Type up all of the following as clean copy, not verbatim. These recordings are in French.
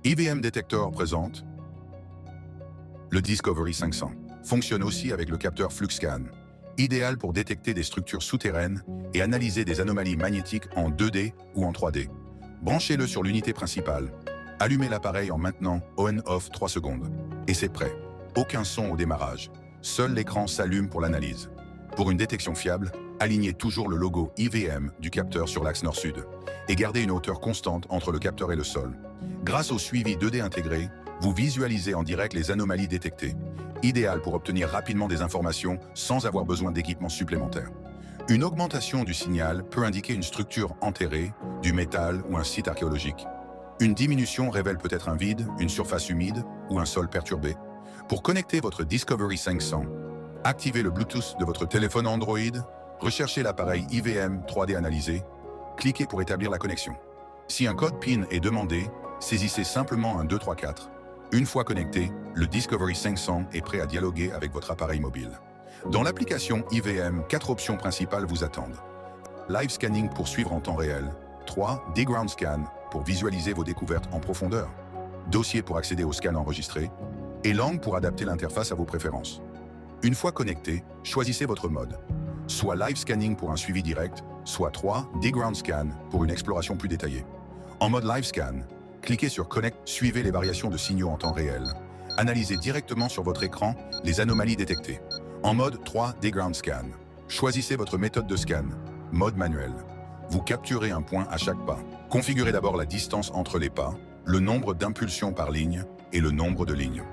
EVM Detector présente le Discovery 500. Fonctionne aussi avec le capteur FluxScan, idéal pour détecter des structures souterraines et analyser des anomalies magnétiques en 2D ou en 3D. Branchez-le sur l'unité principale. Allumez l'appareil en maintenant on-off 3 secondes. Et c'est prêt. Aucun son au démarrage. Seul l'écran s'allume pour l'analyse. Pour une détection fiable, alignez toujours le logo EVM du capteur sur l'axe nord-sud et gardez une hauteur constante entre le capteur et le sol. Grâce au suivi 2D intégré, vous visualisez en direct les anomalies détectées, idéal pour obtenir rapidement des informations sans avoir besoin d'équipements supplémentaires. Une augmentation du signal peut indiquer une structure enterrée, du métal ou un site archéologique. Une diminution révèle peut-être un vide, une surface humide ou un sol perturbé. Pour connecter votre Discovery 500, activez le Bluetooth de votre téléphone Android, recherchez l'appareil IVM 3D analysé, cliquez pour établir la connexion. Si un code PIN est demandé, saisissez simplement un 234. Une fois connecté, le Discovery 500 est prêt à dialoguer avec votre appareil mobile. Dans l'application IVM, 4 options principales vous attendent. Live Scanning pour suivre en temps réel. 3. Ground Scan pour visualiser vos découvertes en profondeur. Dossier pour accéder au scan enregistré. Et langue pour adapter l'interface à vos préférences. Une fois connecté, choisissez votre mode. Soit Live Scanning pour un suivi direct, soit 3. Ground Scan pour une exploration plus détaillée. En mode Live Scan, cliquez sur Connect, suivez les variations de signaux en temps réel. Analysez directement sur votre écran les anomalies détectées. En mode 3. Ground Scan, choisissez votre méthode de scan, mode manuel. Vous capturez un point à chaque pas. Configurez d'abord la distance entre les pas, le nombre d'impulsions par ligne et le nombre de lignes.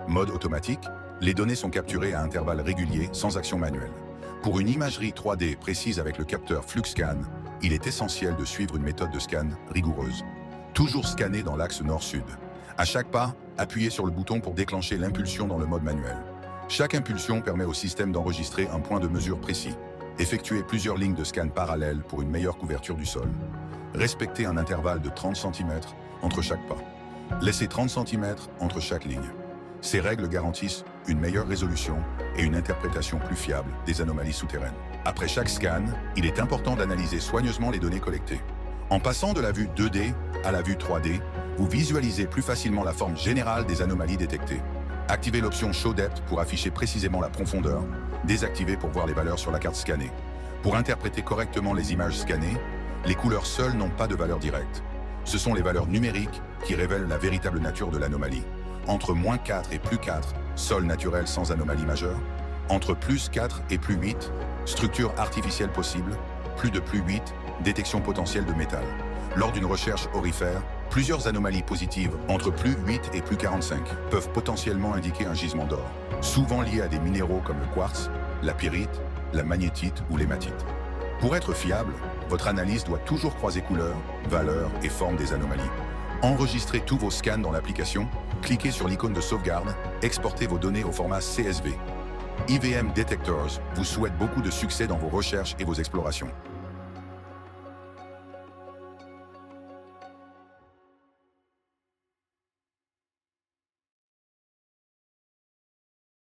Mode automatique, les données sont capturées à intervalles réguliers sans action manuelle. Pour une imagerie 3D précise avec le capteur FluxScan, il est essentiel de suivre une méthode de scan rigoureuse. Toujours scanner dans l'axe nord-sud. À chaque pas, appuyez sur le bouton pour déclencher l'impulsion dans le mode manuel. Chaque impulsion permet au système d'enregistrer un point de mesure précis. Effectuez plusieurs lignes de scan parallèles pour une meilleure couverture du sol. Respectez un intervalle de 30 cm entre chaque pas. Laissez 30 cm entre chaque ligne. Ces règles garantissent une meilleure résolution et une interprétation plus fiable des anomalies souterraines. Après chaque scan, il est important d'analyser soigneusement les données collectées. En passant de la vue 2D à la vue 3D, vous visualisez plus facilement la forme générale des anomalies détectées. Activez l'option Show Depth pour afficher précisément la profondeur, désactivez pour voir les valeurs sur la carte scannée. Pour interpréter correctement les images scannées, les couleurs seules n'ont pas de valeur directe. Ce sont les valeurs numériques qui révèlent la véritable nature de l'anomalie. Entre -4 et +4, sol naturel sans anomalie majeure. Entre +4 et +8, structure artificielle possible. Plus de +8, détection potentielle de métal. Lors d'une recherche aurifère, plusieurs anomalies positives entre +8 et +45 peuvent potentiellement indiquer un gisement d'or, souvent lié à des minéraux comme le quartz, la pyrite, la magnétite ou l'hématite. Pour être fiable, votre analyse doit toujours croiser couleurs, valeurs et formes des anomalies. Enregistrez tous vos scans dans l'application, cliquez sur l'icône de sauvegarde, exportez vos données au format CSV. EVM Detectors vous souhaite beaucoup de succès dans vos recherches et vos explorations.